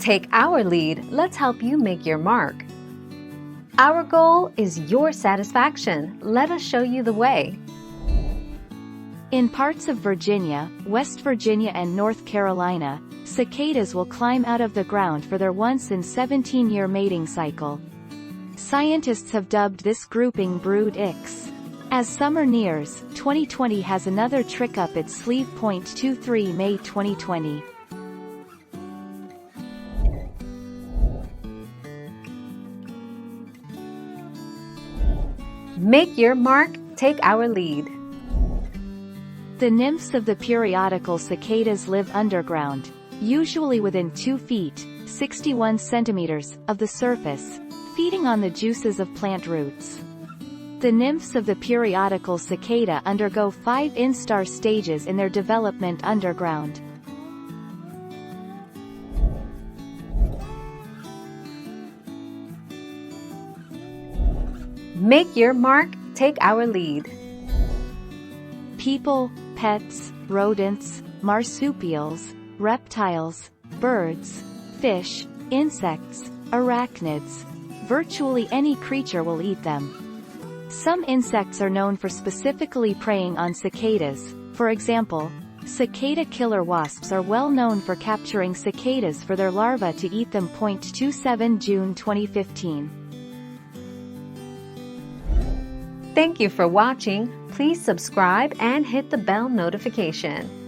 Take our lead, let's help you make your mark. Our goal is your satisfaction. Let us show you the way. In parts of Virginia, West Virginia and North Carolina, cicadas will climb out of the ground for their once-in-17-year mating cycle. Scientists have dubbed this grouping Brood X. As summer nears, 2020 has another trick up its sleeve. 23 May 2020. Make your mark, take our lead. The nymphs of the periodical cicadas live underground, usually within 2 feet, 61 centimeters, of the surface, feeding on the juices of plant roots. The nymphs of the periodical cicada undergo 5 instar stages in their development underground. Make your mark, take our lead. People, pets, rodents, marsupials, reptiles, birds, fish, insects, arachnids. Virtually any creature will eat them. Some insects are known for specifically preying on cicadas. For example, cicada killer wasps are well known for capturing cicadas for their larvae to eat them. 27 June 2015. Thank you for watching. Please subscribe and hit the bell notification.